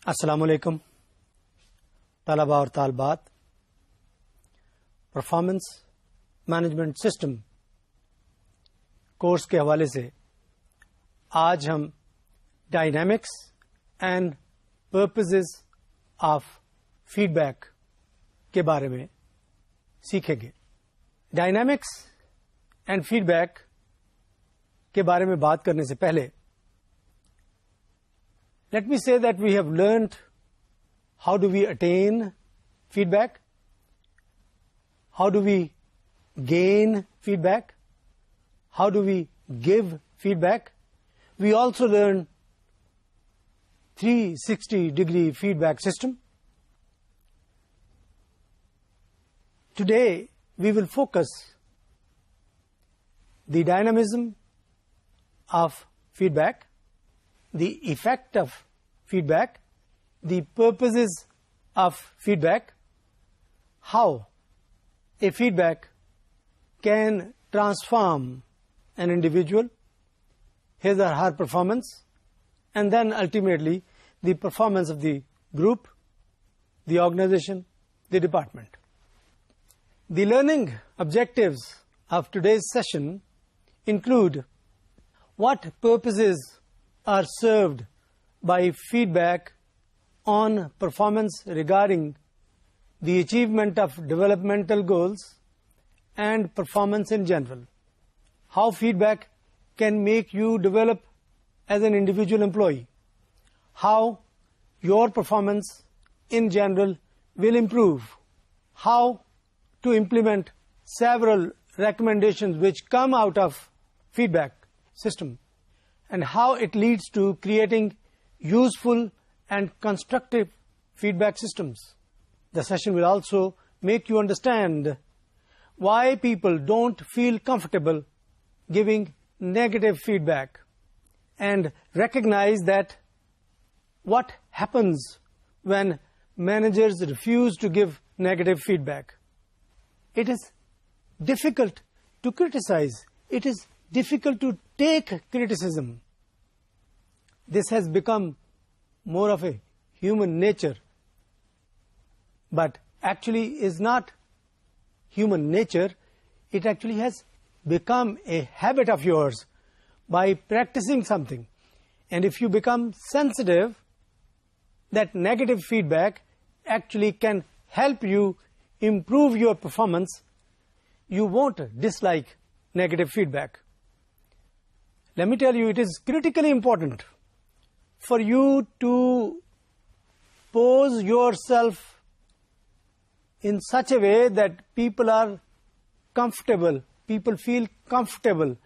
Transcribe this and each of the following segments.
अस्सलामुअलैकुम तलबा और तालबात। परफॉर्मेंस मैनेजमेंट सिस्टम कोर्स के हवाले से आज हम dynamics and purposes of feedback के बारे में सीखेंगे। डायनामिक्स एंड फीडबैक के बारे में बात करने से पहले let me say that we have learned how do we attain feedback, how do we gain feedback, how do we give feedback. We also learn 360-degree feedback system. Today we will focus the dynamism of feedback, the effect of feedback, the purposes of feedback, how a feedback can transform an individual, his or her performance, and then ultimately the performance of the group, the organization, the department. The learning objectives of today's session include what purposes are served by feedback on performance regarding the achievement of developmental goals and performance in general, how feedback can make you develop as an individual employee, how your performance in general will improve, how to implement several recommendations which come out of feedback system, and how it leads to creating useful and constructive feedback systems. The session will also make you understand why people don't feel comfortable giving negative feedback and recognize that what happens when managers refuse to give negative feedback. It is difficult to criticize. It is difficult to take criticism. This has become more of a human nature, but actually is not human nature. It actually has become a habit of yours by practicing something. And if you become sensitive, that negative feedback actually can help you improve your performance. You won't dislike negative feedback. Let me tell you, it is critically important for you to pose yourself in such a way that people are comfortable, people feel comfortable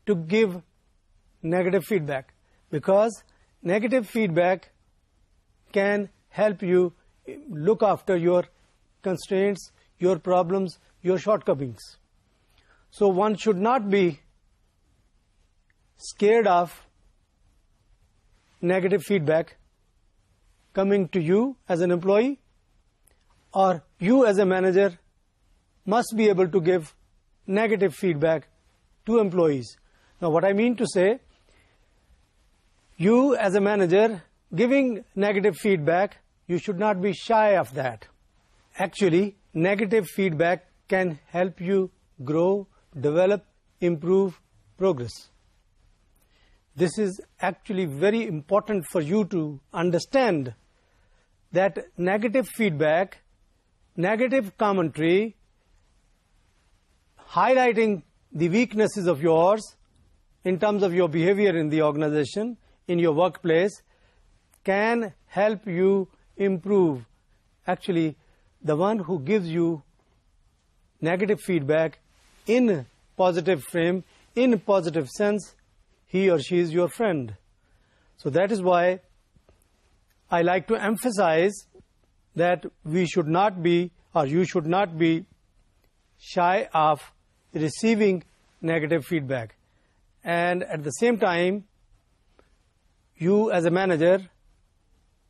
to give negative feedback, because negative feedback can help you look after your constraints, your problems, your shortcomings. So one should not be scared of negative feedback coming to you as an employee, or you as a manager must be able to give negative feedback to employees. Now what I mean to say, you as a manager giving negative feedback, you should not be shy of that. Actually, negative feedback can help you grow, develop, improve, progress. This is actually very important for you to understand that negative feedback, negative commentary, highlighting the weaknesses of yours in terms of your behavior in the organization, in your workplace, can help you improve. Actually, the one who gives you negative feedback in positive frame, in a positive sense, he or she is your friend. So that is why I like to emphasize that we should not be, or you should not be, shy of receiving negative feedback. And at the same time, you as a manager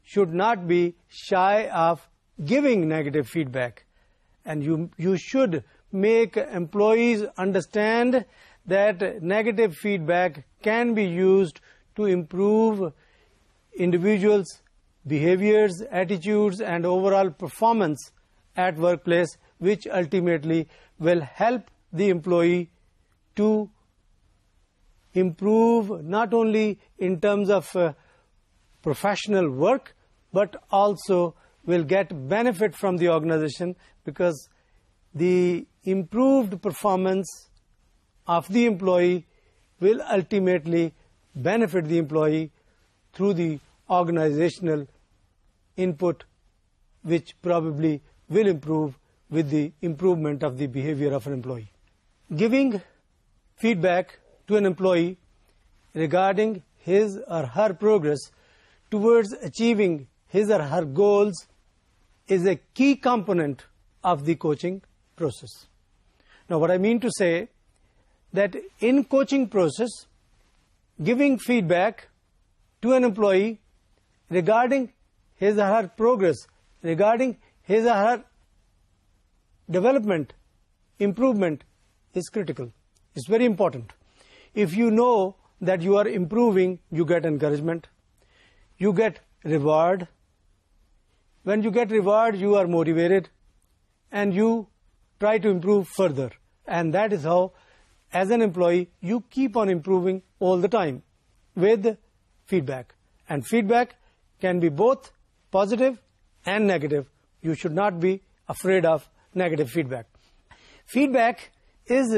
should not be shy of giving negative feedback. And you should make employees understand that negative feedback can be used to improve individuals' behaviors, attitudes, and overall performance at workplace, which ultimately will help the employee to improve not only in terms of professional work, but also will get benefit from the organization, because the improved performance of the employee will ultimately benefit the employee through the organizational input, which probably will improve with the improvement of the behavior of an employee. Giving feedback to an employee regarding his or her progress towards achieving his or her goals is a key component of the coaching process. Now, what I mean to say, that in coaching process, giving feedback to an employee regarding his or her progress, regarding his or her development, improvement is critical. It's very important. If you know that you are improving, you get encouragement, you get reward. When you get reward, you are motivated and you try to improve further. And that is how, as an employee, you keep on improving all the time with feedback. And feedback can be both positive and negative. You should not be afraid of negative feedback. Feedback is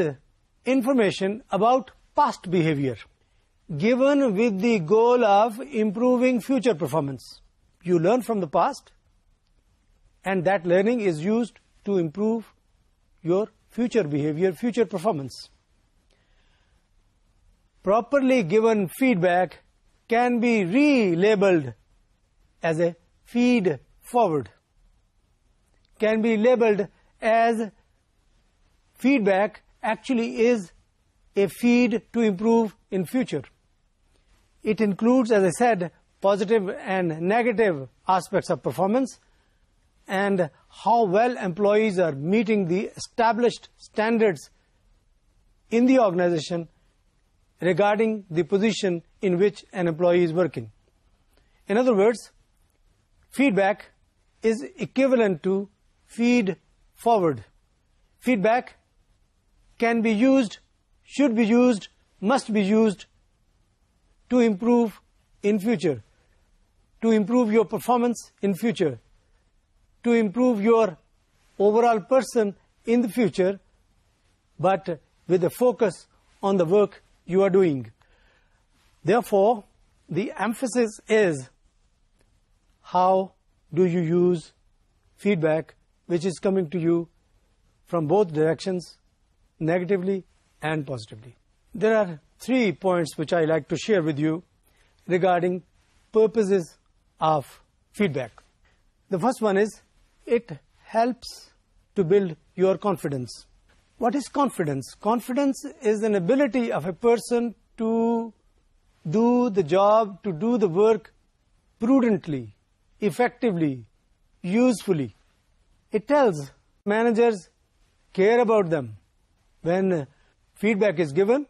information about past behavior given with the goal of improving future performance. You learn from the past, and that learning is used to improve your future behavior, future performance. Properly given feedback can be relabeled as a feed forward, can be labeled as feedback actually is a feed to improve in future. It includes, as I said, positive and negative aspects of performance and how well employees are meeting the established standards in the organization regarding the position in which an employee is working. In other words, feedback is equivalent to feed forward. Feedback can be used, should be used, must be used to improve in future, to improve your performance in future, to improve your overall person in the future, but with a focus on the work you are doing. Therefore, the emphasis is how do you use feedback which is coming to you from both directions, negatively and positively. There are 3 points which I like to share with you regarding purposes of feedback. The first one is, it helps to build your confidence. What is confidence? Confidence is an ability of a person to do the job, to do the work prudently, effectively, usefully. It tells managers care about them. When feedback is given,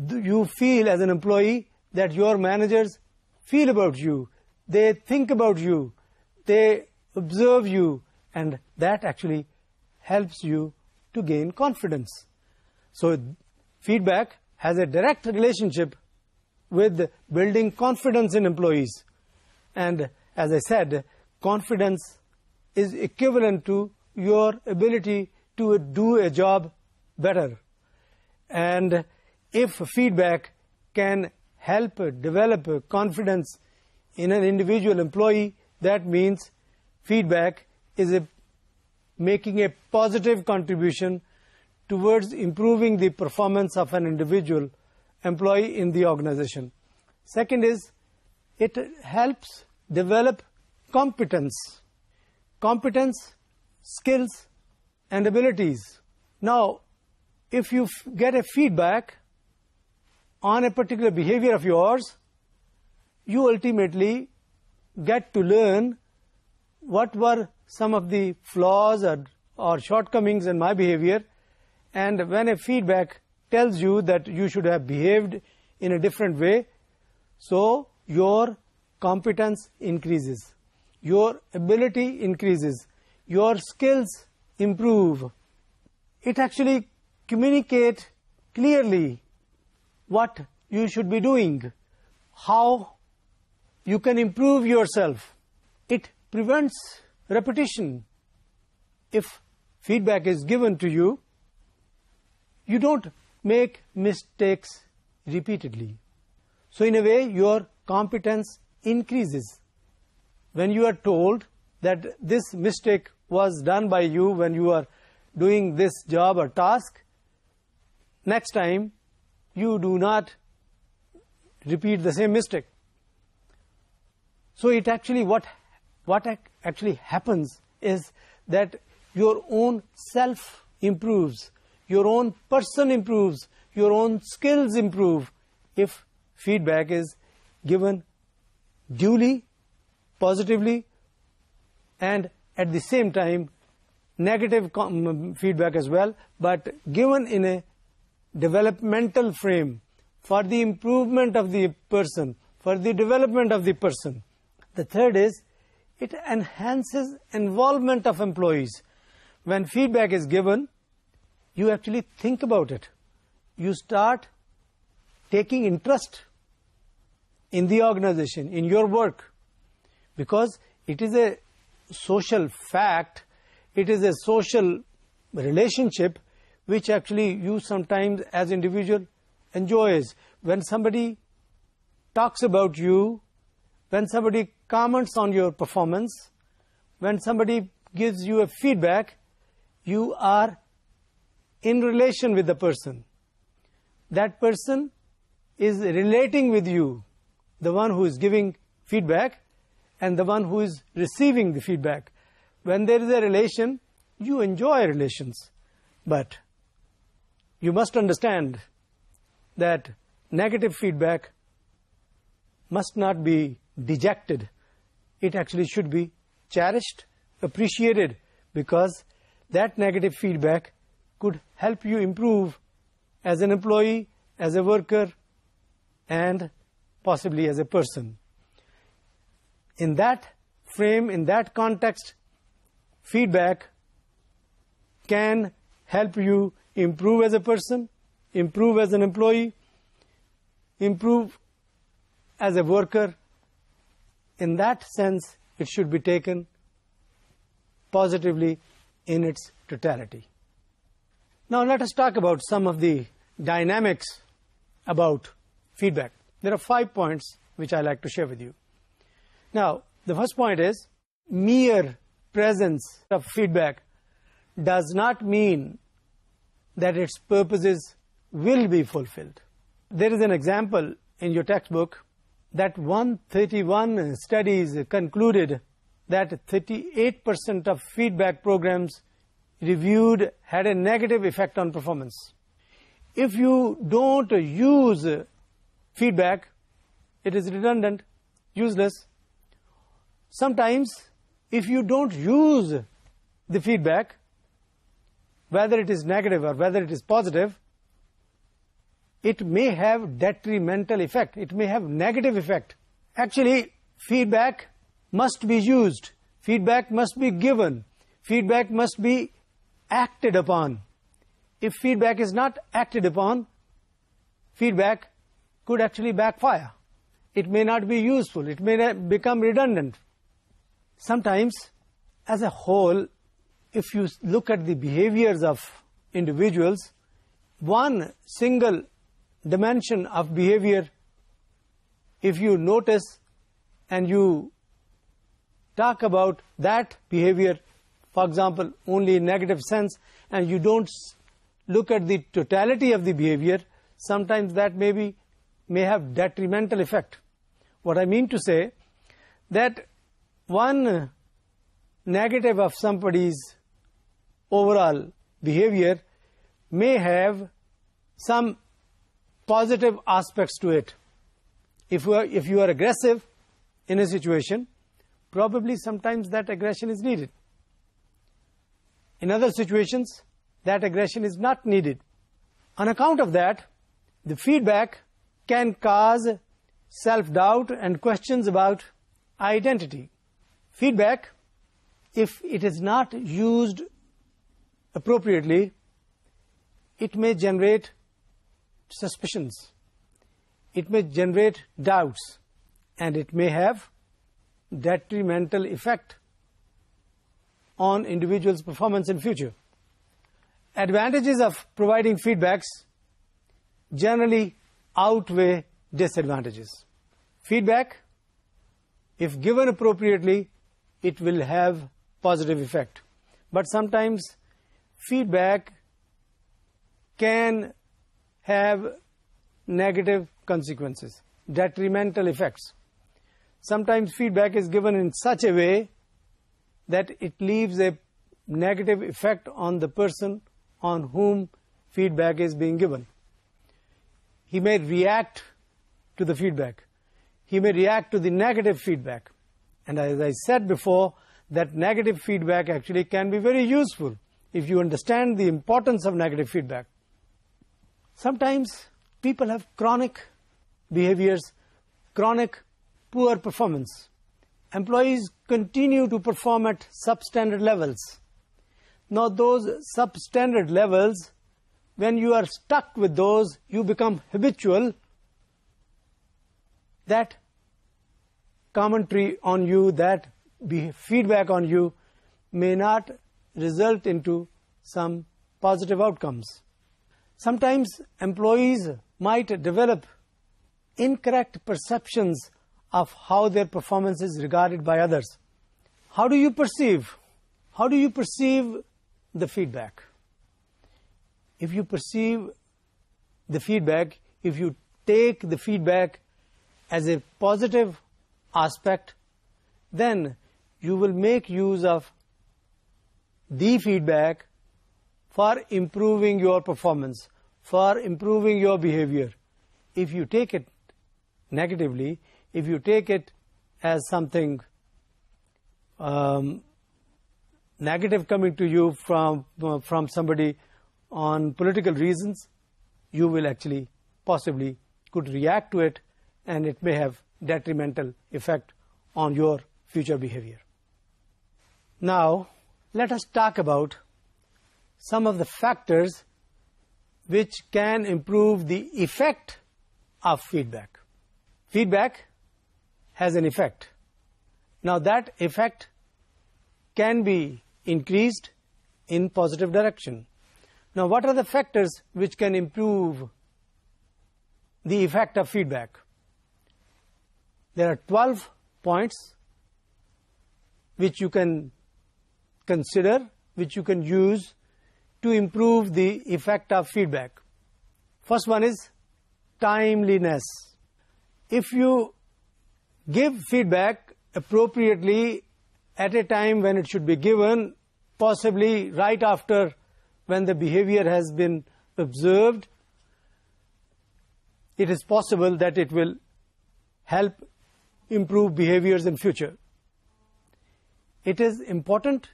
you feel as an employee that your managers feel about you, they think about you, they observe you, and that actually helps you to gain confidence. So feedback has a direct relationship with building confidence in employees. And as I said, confidence is equivalent to your ability to do a job better. And if feedback can help develop confidence in an individual employee, that means feedback is making a positive contribution towards improving the performance of an individual employee in the organization. Second is, it helps develop competence, skills, and abilities. Now, if you get a feedback on a particular behavior of yours, you ultimately get to learn what were some of the flaws or shortcomings in my behavior, and when a feedback tells you that you should have behaved in a different way, so your competence increases, your ability increases, your skills improve. It actually communicates clearly what you should be doing, how you can improve yourself. It prevents repetition. If feedback is given to you, you don't make mistakes repeatedly. So in a way, your competence increases. When you are told that this mistake was done by you when you are doing this job or task, next time you do not repeat the same mistake. So it actually, what actually happens is that your own self improves, your own person improves, your own skills improve if feedback is given duly, positively, and at the same time negative feedback as well, but given in a developmental frame for the improvement of the person, for the development of the person. The third is, it enhances involvement of employees. When feedback is given, you actually think about it. You start taking interest in the organization, in your work, because it is a social fact, it is a social relationship which actually you sometimes as individual enjoys. When somebody talks about you, when somebody comments on your performance, when somebody gives you a feedback, you are in relation with the person. That person is relating with you, the one who is giving feedback and the one who is receiving the feedback. When there is a relation, you enjoy relations. But you must understand that negative feedback must not be dejected. It actually should be cherished, appreciated, because that negative feedback could help you improve as an employee, as a worker, and possibly as a person. In that frame, in that context, feedback can help you improve as a person, improve as an employee, improve as a worker. In that sense, it should be taken positively in its totality. Now let us talk about some of the dynamics about feedback. There are 5 points which I like to share with you. Now, the first point is, mere presence of feedback does not mean that its purposes will be fulfilled. There is an example in your textbook that 131 studies concluded that 38% of feedback programs reviewed had a negative effect on performance. If you don't use feedback, it is redundant, useless. Sometimes, if you don't use the feedback, whether it is negative or whether it is positive, it may have detrimental effect. It may have negative effect. Actually, feedback must be used. Feedback must be given. Feedback must be acted upon. If feedback is not acted upon, feedback could actually backfire. It may not be useful. It may become redundant. Sometimes, as a whole, if you look at the behaviors of individuals, one single dimension of behavior, if you notice and you talk about that behavior, for example, only in negative sense, and you don't look at the totality of the behavior, sometimes that may have detrimental effect. What I mean to say, that one negative of somebody's overall behavior may have some positive aspects to it. If you are aggressive in a situation, probably sometimes that aggression is needed. In other situations, that aggression is not needed. On account of that, the feedback can cause self-doubt and questions about identity. Feedback, if it is not used appropriately, it may generate suspicions, it may generate doubts, and it may have detrimental effect on individuals' performance in future. Advantages of providing feedbacks generally outweigh disadvantages. Feedback, if given appropriately, it will have positive effect. But sometimes feedback can have negative consequences, detrimental effects. Sometimes feedback is given in such a way that it leaves a negative effect on the person on whom feedback is being given. He may react to the feedback. He may react to the negative feedback. And as I said before, that negative feedback actually can be very useful if you understand the importance of negative feedback. Sometimes people have chronic behaviors, chronic poor performance. Employees continue to perform at substandard levels. Now those substandard levels, when you are stuck with those, you become habitual. That commentary on you, that feedback on you may not result into some positive outcomes. Sometimes employees might develop incorrect perceptions of how their performance is regarded by others. How do you perceive? How do you perceive the feedback? If you perceive the feedback, if you take the feedback as a positive aspect, then you will make use of the feedback for improving your performance, for improving your behavior. If you take it negatively, if you take it as something negative coming to you from somebody on political reasons, you will actually possibly could react to it, and it may have detrimental effect on your future behavior. Now, let us talk about some of the factors which can improve the effect of feedback. Feedback has an effect. Now that effect can be increased in positive direction. Now what are the factors which can improve the effect of feedback? There are 12 points which you can consider, which you can use to improve the effect of feedback. First one is timeliness. If you give feedback appropriately at a time when it should be given, possibly right after when the behavior has been observed, it is possible that it will help improve behaviors in future. It is important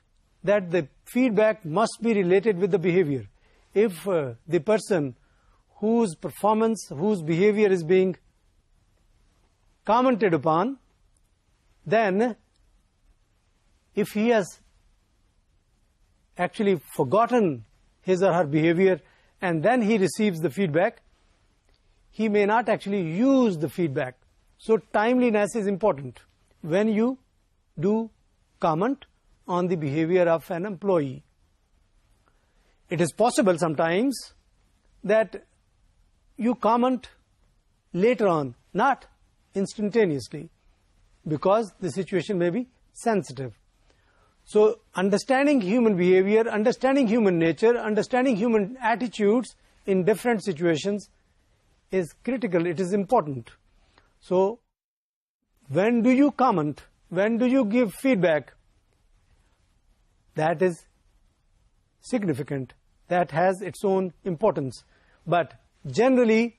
that the feedback must be related with the behavior. If the person whose performance, whose behavior is being commented upon, then if he has actually forgotten his or her behavior and then he receives the feedback, he may not actually use the feedback. So timeliness is important when you do comment on the behavior of an employee. It is possible sometimes that you comment later on, not instantaneously, because the situation may be sensitive. So understanding human behavior, understanding human nature, understanding human attitudes in different situations is critical. It is important. So when do you comment? When do you give feedback? That is significant. That has its own importance. But generally,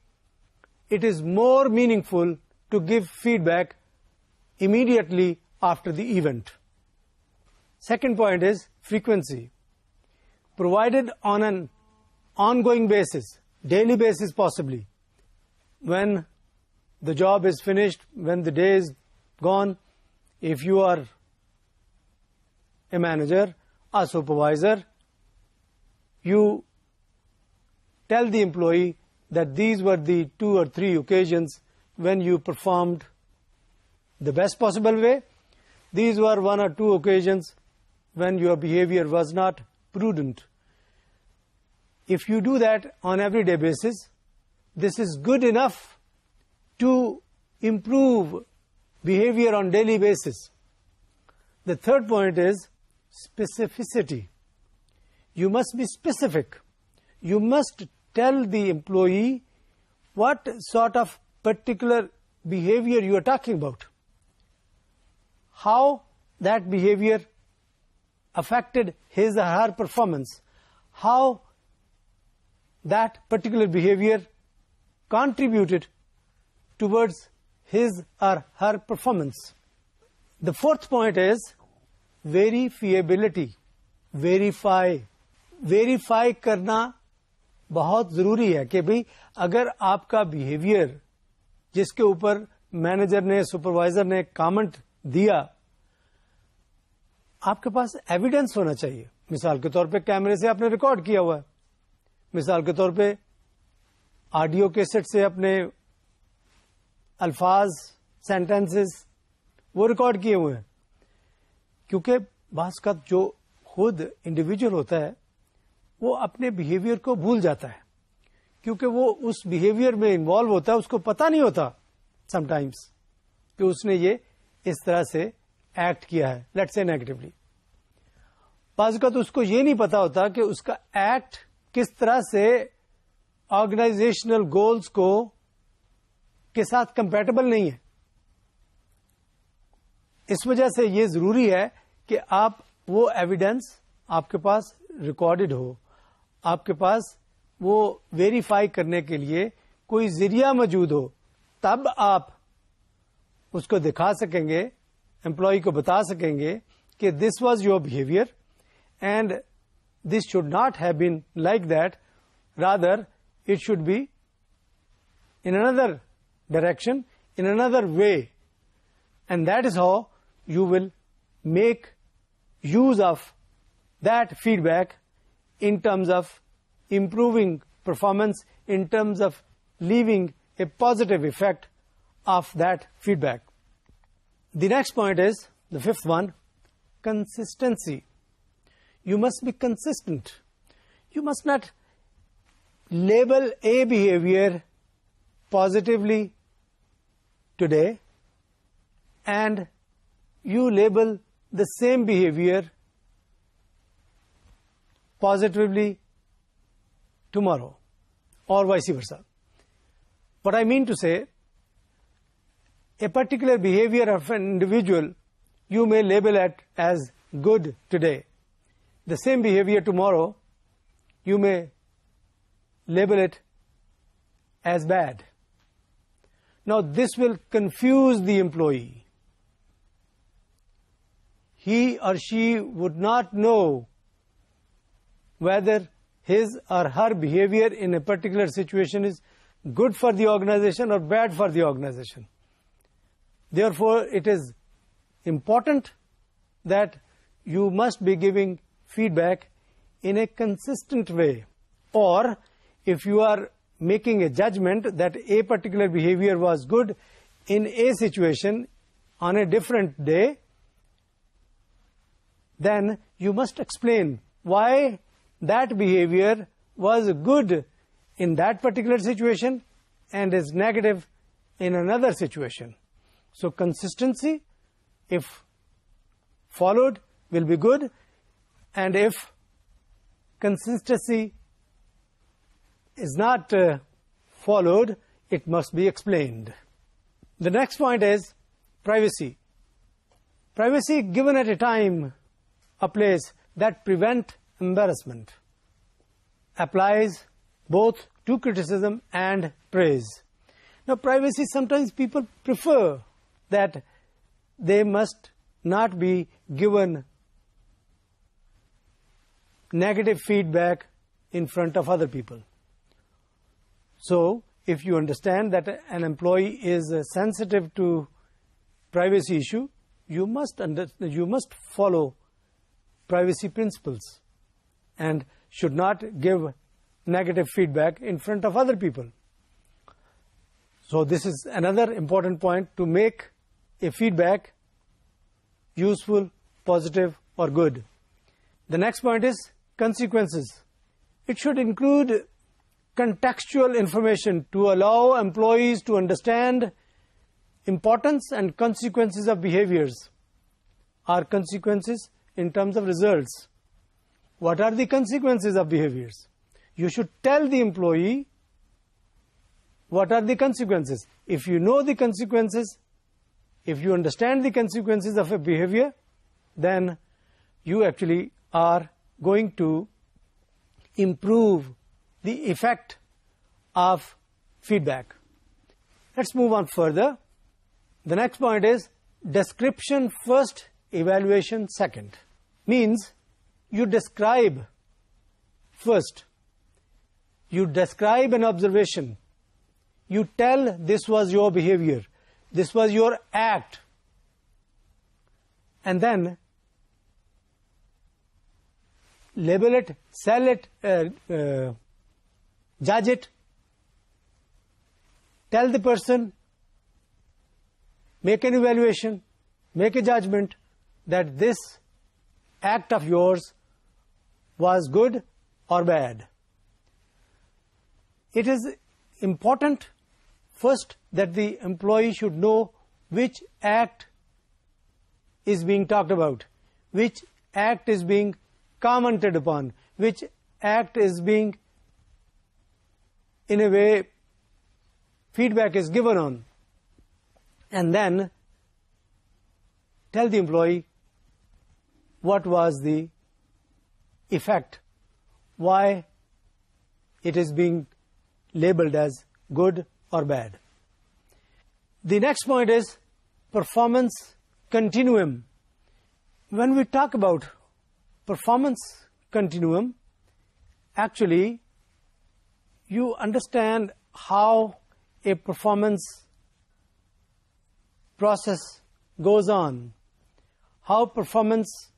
it is more meaningful to give feedback immediately after the event. Second point is frequency. Provided on an ongoing basis, daily basis possibly, when the job is finished, when the day is gone, if you are a manager, a supervisor, you tell the employee that these were the 2 or 3 occasions when you performed the best possible way. These were 1 or 2 occasions when your behavior was not prudent. If you do that on everyday basis, this is good enough to improve behavior on daily basis. The third point is specificity. You must be specific. You must tell the employee what sort of particular behavior you are talking about, how that behavior affected his or her performance, how that particular behavior contributed towards his or her performance. The fourth point is verifiability. Verify करना बहुत ज़रूरी है कि भाई अगर आपका behaviour जिसके ऊपर मैनेजर ने, सुपरवाइजर ने कमेंट दिया, आपके पास एविडेंस होना चाहिए. मिसाल के तौर पे कैमरे से आपने रिकॉर्ड किया हुआ है, मिसाल के तौर पे ऑडियो कैसेट से अपने अल्फाज, सेंटेंसेस वो रिकॉर्ड किए हुए हैं. क्योंकि बास का जो खुद इंडिविजुअल होता है वो अपने बिहेवियर को भूल जाता है, क्योंकि वो उस बिहेवियर में इन्वॉल्व होता है, उसको पता नहीं होता समटाइम्स कि उसने ये इस तरह से एक्ट किया है, लेट्स से नेगेटिवली. बाज़ का तो उसको ये नहीं पता होता कि उसका एक्ट किस तरह से ऑर्गेनाइजेशनल गोल्स को के साथ कंपैटिबल नहीं है. इस वजह से ये जरूरी है कि आप वो एविडेंस आपके पास रिकॉर्डेड हो, आपके पास वो वेरीफाई करने के लिए कोई जरिया मौजूद हो, तब आप उसको दिखा सकेंगे, एम्प्लॉय को बता सकेंगे कि this was your behaviour and this should not have been like that, rather it should be in another direction, in another way, and that is how you will make use of that feedback in terms of improving performance, in terms of leaving a positive effect of that feedback. The next point is, the fifth one, consistency. You must be consistent. You must not label a behavior positively today and you label the same behavior positively tomorrow, or vice versa. What I mean to say, a particular behavior of an individual you may label it as good today. The same behavior tomorrow you may label it as bad. Now this will confuse the employee. He or she would not know whether his or her behavior in a particular situation is good for the organization or bad for the organization. Therefore, it is important that you must be giving feedback in a consistent way. Or if you are making a judgment that a particular behavior was good in a situation on a different day, then you must explain why that behavior was good in that particular situation and is negative in another situation. So consistency, if followed, will be good, and if consistency is not followed, it must be explained. The next point is privacy. Privacy given at a time, a place that prevent embarrassment, applies both to criticism and praise. Now, privacy, sometimes people prefer that they must not be given negative feedback in front of other people. So, if you understand that an employee is sensitive to privacy issue, you must follow privacy principles and should not give negative feedback in front of other people. So this is another important point to make a feedback useful, positive, or good. The next point is consequences. It should include contextual information to allow employees to understand importance and consequences of behaviors, or consequences in terms of results. What are the consequences of behaviors? You should tell the employee what are the consequences. If you know the consequences, if you understand the consequences of a behavior, then you actually are going to improve the effect of feedback. Let's move on further. The next point is description first, evaluation second. Means you describe first. You describe an observation. You tell this was your behavior, this was your act, and then label it, sell it, judge it, tell the person, make an evaluation, make a judgment that this act of yours was good or bad. It is important first that the employee should know which act is being talked about, which act is being commented upon, which act is being, in a way, feedback is given on, and then tell the employee what was the effect, why it is being labeled as good or bad. The next point is performance continuum. When we talk about performance continuum, actually you understand how a performance process goes on, how performance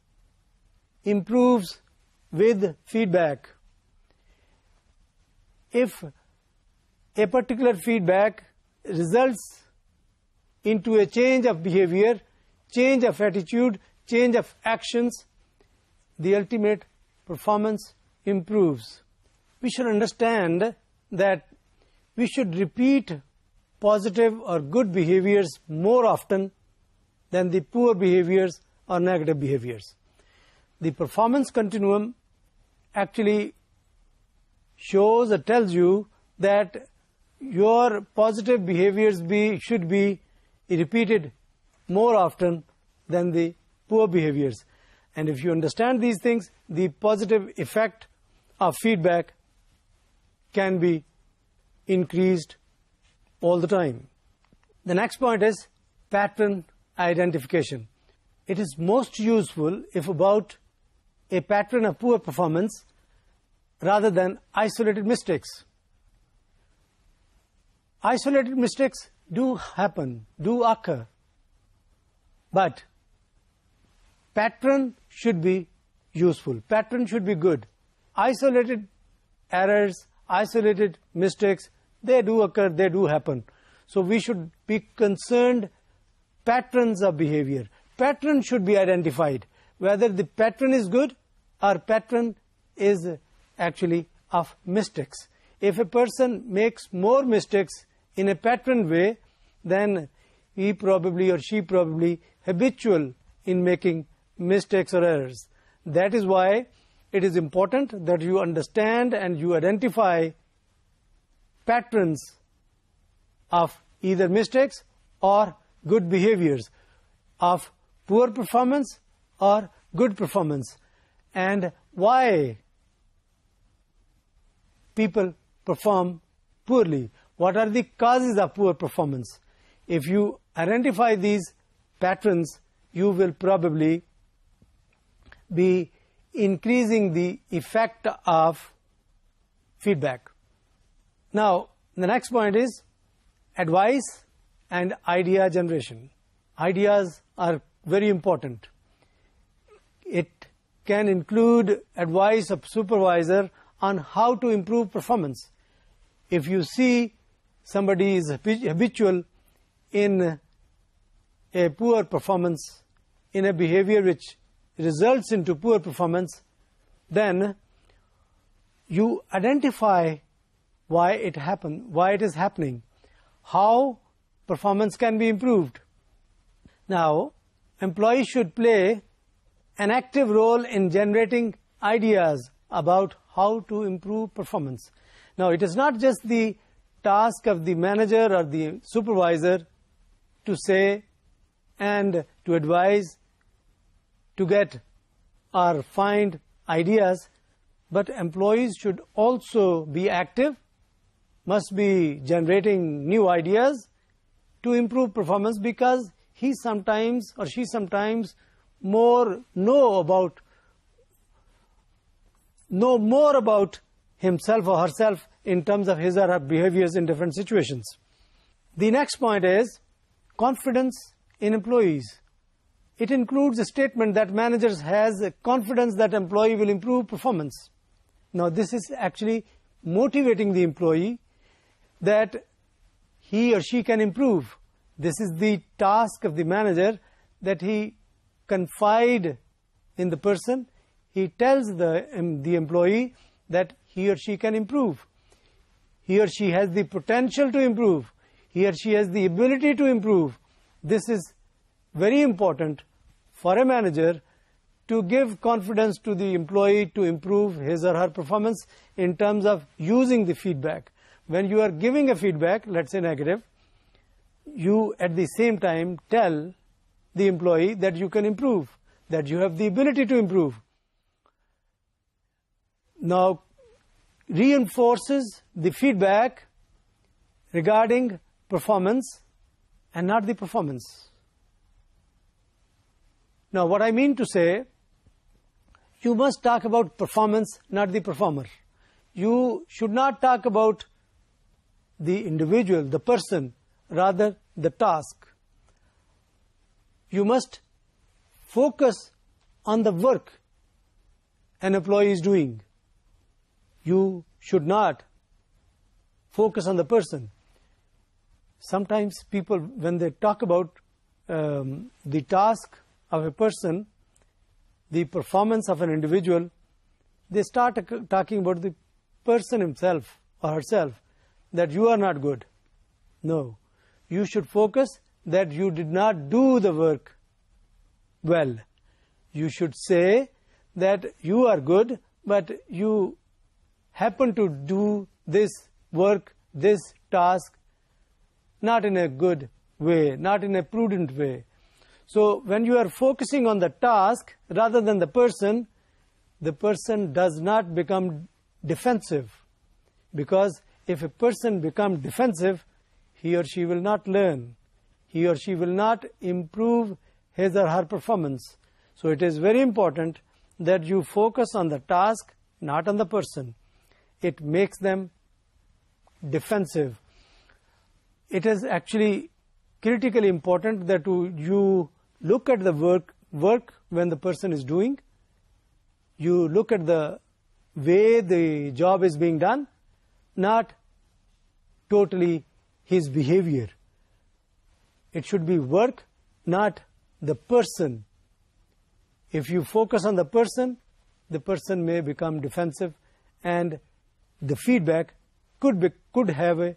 improves with feedback. If a particular feedback results into a change of behavior, change of attitude, change of actions, the ultimate performance improves. We should understand that we should repeat positive or good behaviors more often than the poor behaviors or negative behaviors. The performance continuum actually shows or tells you that your positive behaviors should be repeated more often than the poor behaviors. And if you understand these things, the positive effect of feedback can be increased all the time. The next point is pattern identification. It is most useful if about a pattern of poor performance rather than isolated mistakes. Isolated mistakes do happen, do occur, but pattern should be useful, pattern should be good. Isolated errors, isolated mistakes, they do occur, they do happen. So we should be concerned patterns of behavior. Pattern should be identified, whether the pattern is good or pattern is actually of mistakes. If a person makes more mistakes in a pattern way, then he probably or she probably habitual in making mistakes or errors. That is why it is important that you understand and you identify patterns of either mistakes or good behaviors, of poor performance or good performance, and why people perform poorly. What are the causes of poor performance? If you identify these patterns, you will probably be increasing the effect of feedback. Now, the next point is advice and idea generation. Ideas are very important. It can include advice of supervisor on how to improve performance. If you see somebody is habitual in a poor performance, in a behavior which results into poor performance, then you identify why it happened, why it is happening, how performance can be improved. Now, employees should play an active role in generating ideas about how to improve performance. Now, it is not just the task of the manager or the supervisor to say and to advise, to get or find ideas, but employees should also be active, must be generating new ideas to improve performance, because he sometimes or she sometimes know more about himself or herself in terms of his or her behaviors in different situations. The next point is confidence in employees. It includes a statement that managers has confidence that employee will improve performance. Now, this is actually motivating the employee that he or she can improve. This is the task of the manager, that he confide in the person. He tells the employee that he or she can improve. He or she has the potential to improve. He or she has the ability to improve. This is very important for a manager to give confidence to the employee to improve his or her performance in terms of using the feedback. When you are giving a feedback, let's say negative, you at the same time tell the employee that you can improve, that you have the ability to improve. Now, reinforces the feedback regarding performance and not the performance. Now, what I mean to say, you must talk about performance, not the performer. You should not talk about the individual, the person, rather the task. You must focus on the work an employee is doing. You should not focus on the person. Sometimes people, when they talk about the task of a person, the performance of an individual, they start talking about the person himself or herself, that you are not good. No. You should focus that you did not do the work well. You should say that you are good, but you happen to do this work, this task, not in a good way, not in a prudent way. So when you are focusing on the task rather than the person does not become defensive. Because if a person becomes defensive, he or she will not learn. He or she will not improve his or her performance. So it is very important that you focus on the task, not on the person. It makes them defensive. It is actually critically important that you look at the work when the person is doing. You look at the way the job is being done, not totally his behavior. It should be work, not the person. If you focus on the person may become defensive, and the feedback could have a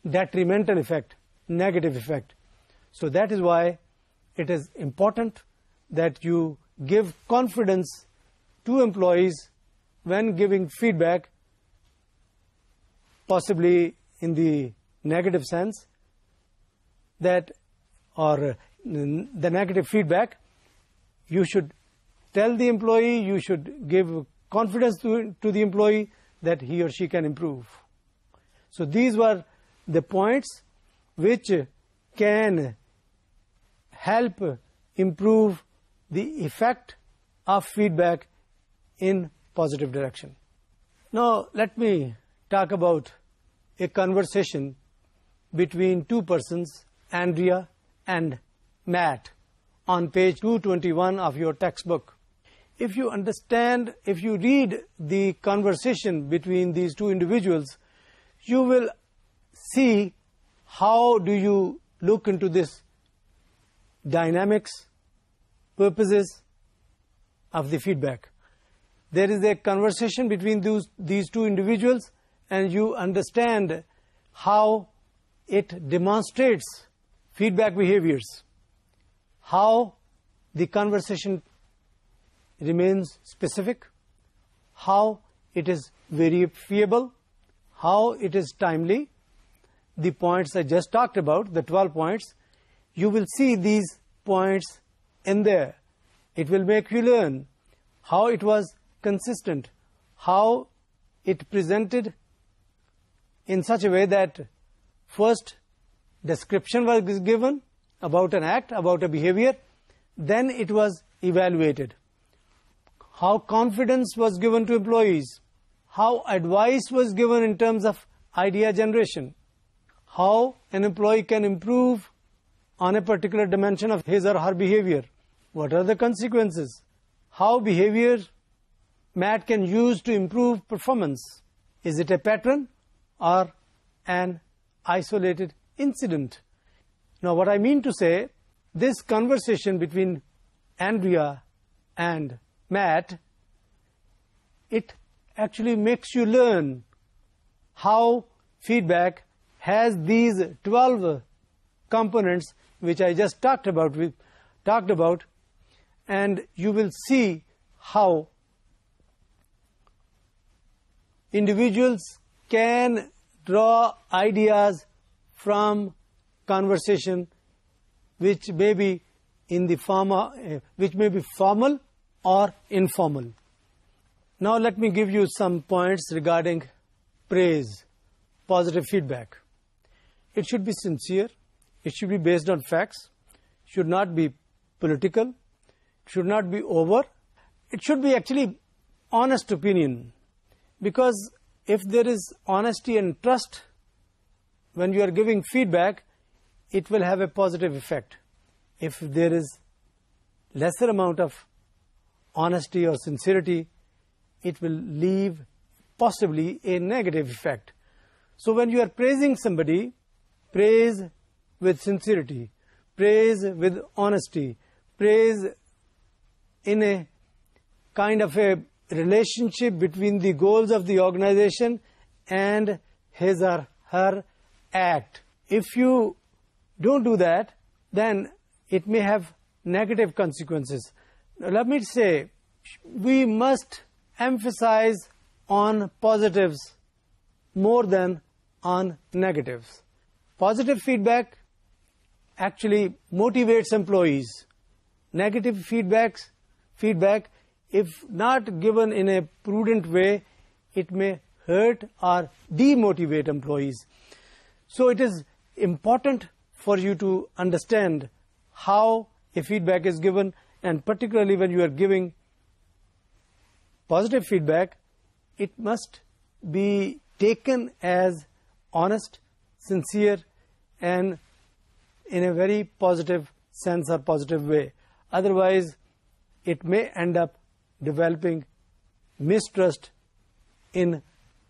detrimental effect, negative effect. So that is why it is important that you give confidence to employees when giving feedback, possibly in the negative sense, that, or the negative feedback, you should tell the employee, you should give confidence to the employee that he or she can improve. So these were the points which can help improve the effect of feedback in positive direction. Now let me talk about a conversation between two persons, Andrea and Matt, on page 221 of your textbook. If you understand, if you read the conversation between these two individuals, you will see how do you look into this dynamics, purposes of the feedback. There is a conversation between these two individuals, and you understand how it demonstrates feedback behaviors, how the conversation remains specific, how it is verifiable, how it is timely. The points I just talked about, the 12 points, you will see these points in there. It will make you learn how it was consistent, how it presented in such a way that first description was given about an act, about a behavior, then it was evaluated. How confidence was given to employees, how advice was given in terms of idea generation, how an employee can improve on a particular dimension of his or her behavior, what are the consequences, how behavior Matt can use to improve performance. Is it a pattern or an isolated incident? Now what I mean to say, this conversation between Andrea and Matt, it actually makes you learn how feedback has these 12 components which I just talked about, and you will see how individuals can draw ideas from conversation which may be in the which may be formal or informal. Now let me give you some points regarding praise, positive feedback. It should be sincere, it should be based on facts, should not be political, should not be over, it should be actually honest opinion. Because if there is honesty and trust when you are giving feedback, it will have a positive effect. If there is lesser amount of honesty or sincerity, it will leave possibly a negative effect. So when you are praising somebody, praise with sincerity, praise with honesty, praise in a kind of a relationship between the goals of the organization and his or her act. If you don't do that, then it may have negative consequences. Now, let me say, we must emphasize on positives more than on negatives. Positive feedback actually motivates employees. Negative feedback, if not given in a prudent way, it may hurt or demotivate employees. So it is important for you to understand how a feedback is given, and particularly when you are giving positive feedback, it must be taken as honest, sincere, and in a very positive sense or positive way. Otherwise, it may end up developing mistrust in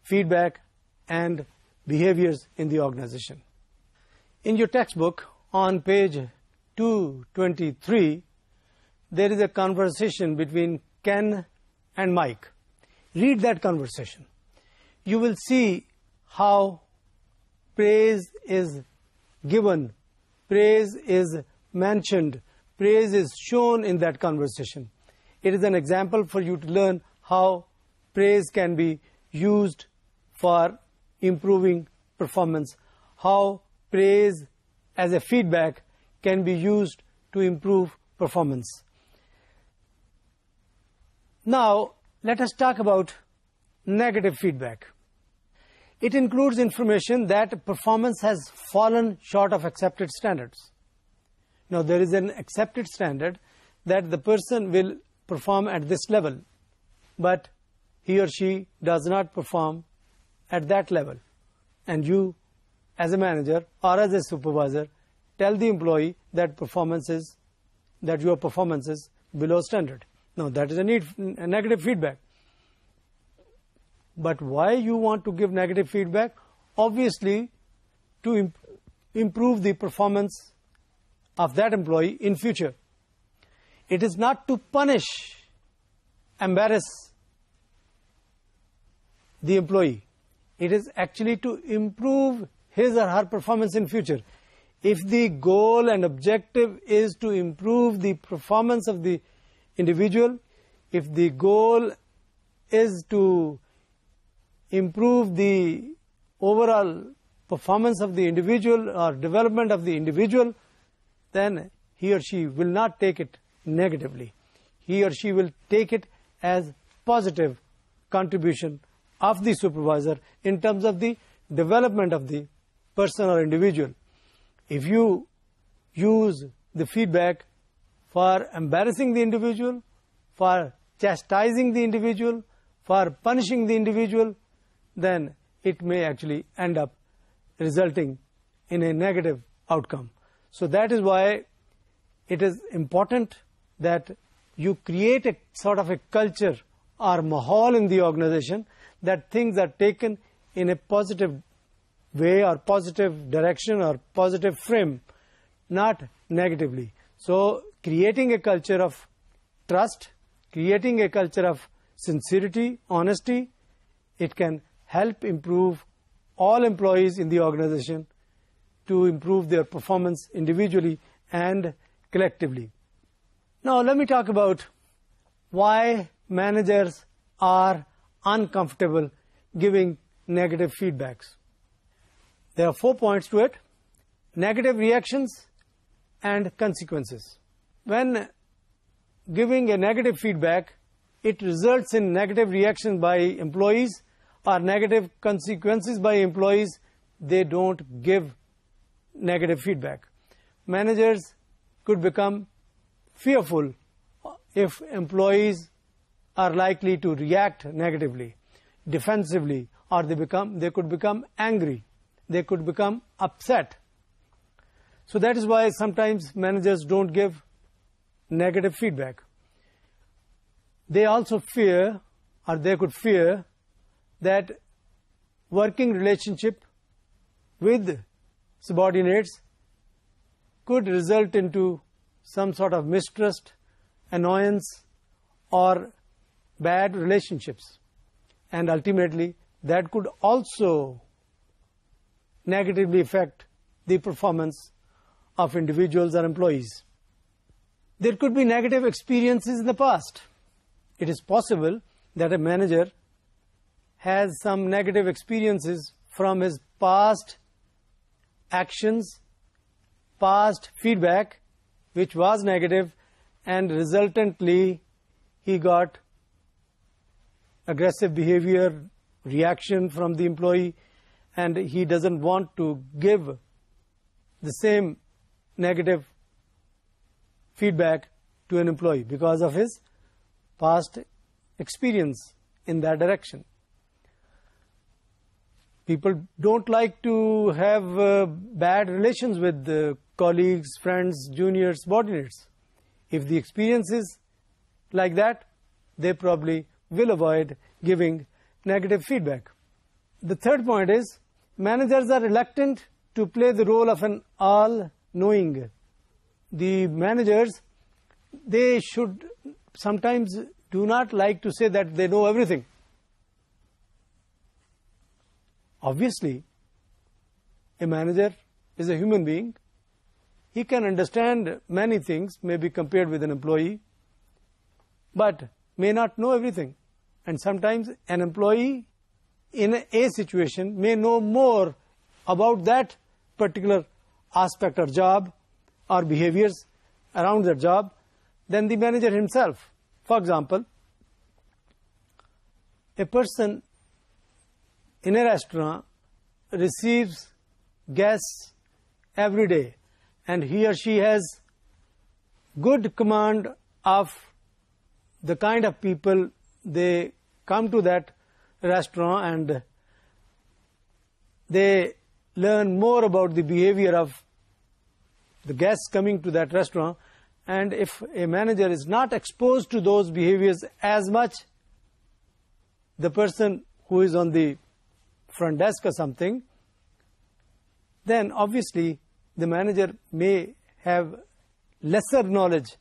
feedback and behaviors in the organization. In your textbook, on page 223, there is a conversation between Ken and Mike. Read that conversation. You will see how praise is given, praise is mentioned, praise is shown in that conversation. it is an example for you to learn how praise can be used for improving performance, how praise as a feedback can be used to improve performance. Now, let us talk about negative feedback. It includes information that performance has fallen short of accepted standards. Now, there is an accepted standard that the person will perform at this level, but he or she does not perform at that level. And you, as a manager or as a supervisor, tell the employee that your performance is below standard. Now, that is a negative feedback. But why you want to give negative feedback? Obviously, to improve the performance of that employee in future. It is not to punish, embarrass the employee. It is actually to improve his or her performance in future. If the goal and objective is to improve the performance of the individual, if the goal is to improve the overall performance of the individual or development of the individual, then he or she will not take it negatively. He or she will take it as positive contribution of the supervisor in terms of the development of the person or individual. If you use the feedback for embarrassing the individual, for chastising the individual, for punishing the individual, then it may actually end up resulting in a negative outcome. So that is why it is important that you create a sort of a culture or mahal in the organization that things are taken in a positive way or positive direction or positive frame, not negatively. So creating a culture of trust, creating a culture of sincerity, honesty, it can help improve all employees in the organization to improve their performance individually and collectively. Now, let me talk about why managers are uncomfortable giving negative feedbacks. There are 4 points to it: negative reactions and consequences. When giving a negative feedback, it results in negative reactions by employees or negative consequences by employees. They don't give negative feedback. Managers could become fearful if employees are likely to react negatively, defensively, or they could become angry. They could become upset. So that is why sometimes managers don't give negative feedback. They also fear, or they could fear, that working relationship with subordinates could result into some sort of mistrust, annoyance, or bad relationships. And ultimately, that could also negatively affect the performance of individuals or employees. There could be negative experiences in the past. It is possible that a manager has some negative experiences from his past actions, past feedback, which was negative, and resultantly he got aggressive behavior, reaction from the employee, and he doesn't want to give the same negative feedback to an employee because of his past experience in that direction. People don't like to have bad relations with colleagues, friends, juniors, subordinates. If the experience is like that, they probably will avoid giving negative feedback. The third point is, managers are reluctant to play the role of an all-knowing. The managers, they should sometimes do not like to say that they know everything. Obviously, a manager is a human being. He can understand many things, maybe compared with an employee. but may not know everything. And sometimes an employee in a situation may know more about that particular aspect or job or behaviors around that job than the manager himself. For example, a person in a restaurant receives guests every day, and he or she has good command of the kind of people they come to that restaurant, and they learn more about the behavior of the guests coming to that restaurant. And if a manager is not exposed to those behaviors as much, the person who is on the front desk or something, then obviously the manager may have lesser knowledge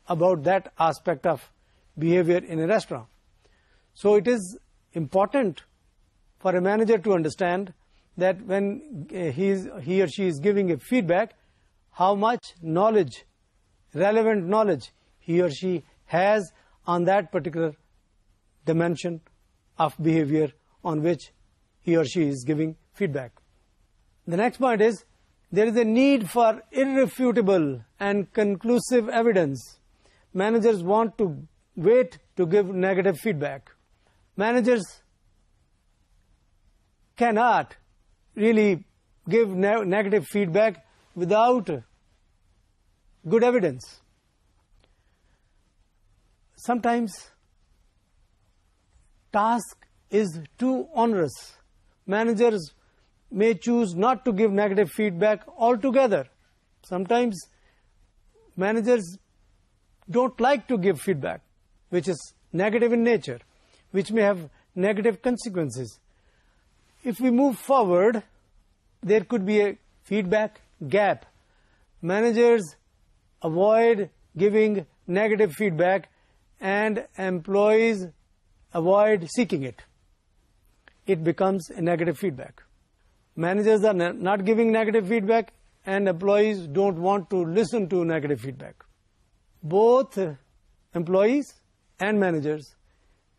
about that aspect of behavior in a restaurant. So it is important for a manager to understand that when he or she is giving a feedback, how much knowledge, relevant knowledge, he or she has on that particular dimension of behavior on which he or she is giving feedback. The next point is, there is a need for irrefutable and conclusive evidence. Managers want to wait to give negative feedback. Managers cannot really give negative feedback without good evidence. Sometimes task is too onerous. Managers may choose not to give negative feedback altogether. Sometimes managers don't like to give feedback which is negative in nature, which may have negative consequences. If we move forward, there could be a feedback gap. Managers avoid giving negative feedback and employees avoid seeking it. It becomes a negative feedback. Managers are not giving negative feedback and employees don't want to listen to negative feedback. Both employees and managers,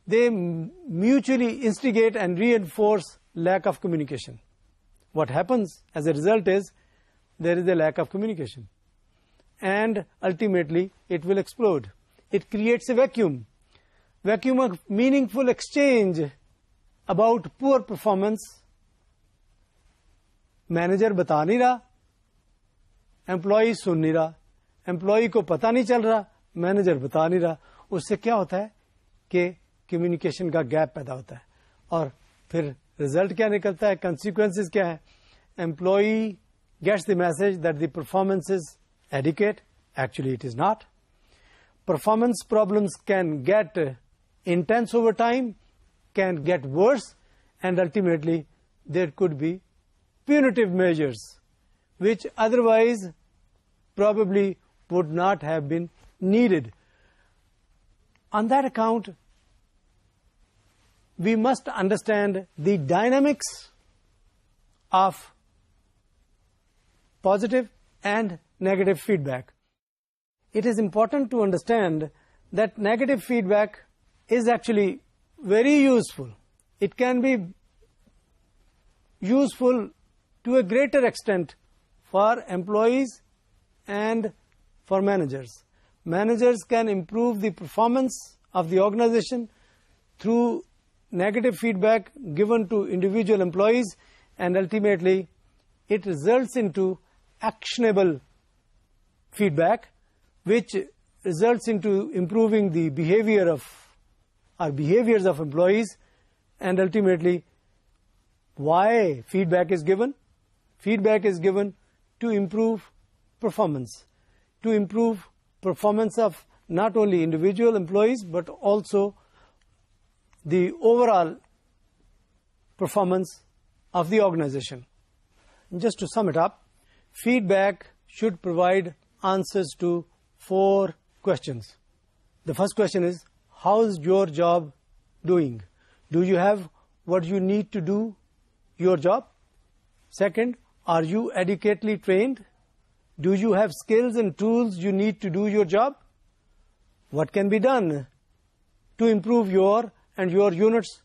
they mutually instigate and reinforce lack of communication. What happens as a result is there is a lack of communication, and ultimately it will explode. It creates a vacuum of meaningful exchange about poor performance. Manager बता नहीं रहा, employee सुन नहीं रहा, employee को पता नहीं चल रहा, मैनेजर बता नहीं रहा. उससे क्या होता है कि कम्युनिकेशन का गैप पैदा होता है, और फिर रिजल्ट क्या निकलता है, कंसिक्वेंसेस क्या है. Employee gets the message that the performance is adequate. Actually, it is not. Performance problems can get intense over time, can get worse, and ultimately there could be punitive measures which otherwise probably would not have been needed. On that account, we must understand the dynamics of positive and negative feedback. It is important to understand that negative feedback is actually very useful. It can be useful to a greater extent for employees and for managers. Managers can improve the performance of the organization through negative feedback given to individual employees, and ultimately it results into actionable feedback, which results into improving the behavior of or behaviors of employees. And ultimately, why feedback is given? Feedback is given to improve performance, to improve performance of not only individual employees but also the overall performance of the organization. Just to sum it up, feedback should provide answers to 4 questions. The first question is, how is your job doing? Do you have what you need to do your job? Second, are you adequately trained? Do you have skills and tools you need to do your job? What can be done to improve your and your unit's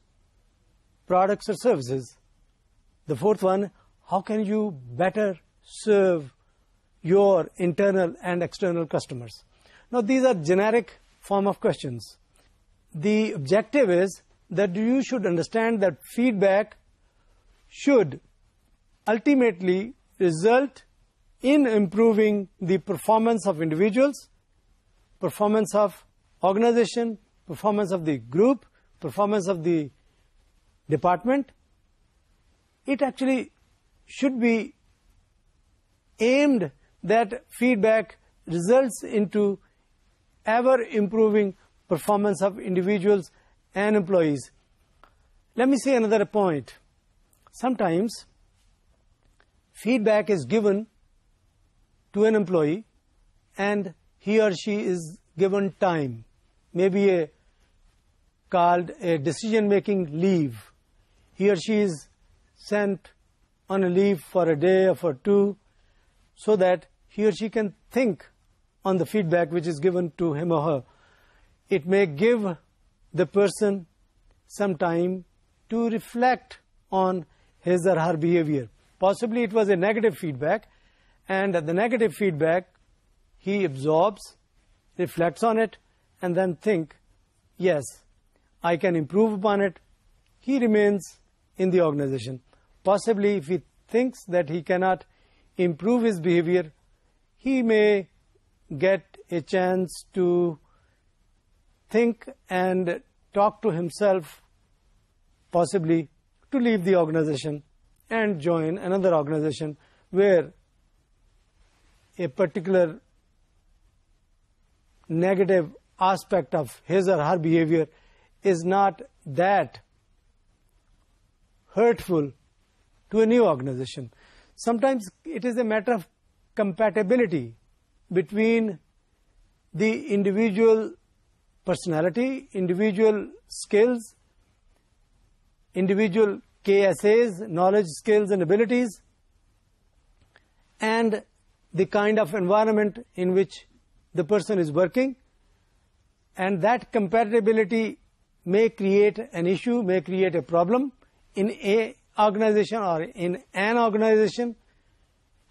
products or services. The fourth one, how can you better serve your internal and external customers? Now, these are generic form of questions. The objective is that you should understand that feedback should ultimately result in improving the performance of individuals, performance of organization, performance of the group, performance of the department. It actually should be aimed that feedback results into ever improving performance of individuals and employees. Let me say another point. Sometimes feedback is given to an employee and he or she is given time, maybe called a decision-making leave. He or she is sent on a leave for a day or for two so that he or she can think on the feedback which is given to him or her. It may give the person some time to reflect on his or her behavior. Possibly it was a negative feedback, and the negative feedback he absorbs, reflects on it, and then think, yes, I can improve upon it. He remains in the organization. Possibly if he thinks that he cannot improve his behavior, he may get a chance to think and talk to himself, possibly to leave the organization and join another organization where a particular negative aspect of his or her behavior is not that hurtful to a new organization. Sometimes it is a matter of compatibility between the individual personality, individual skills, individual KSAs, knowledge, skills and abilities, and the kind of environment in which the person is working. And that compatibility may create an issue, may create a problem in a organization or in an organization,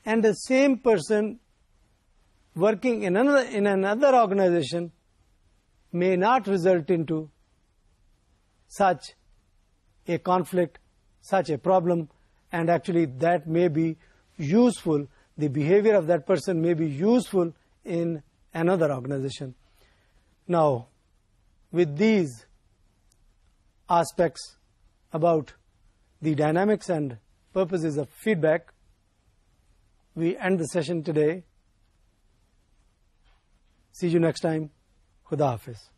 and the same person working in another organization may not result into such a conflict, such a problem, and actually that may be useful. The behavior of that person may be useful in another organization. Now, with these aspects about the dynamics and purposes of feedback, we end the session today. See you next time. Khuda Hafiz.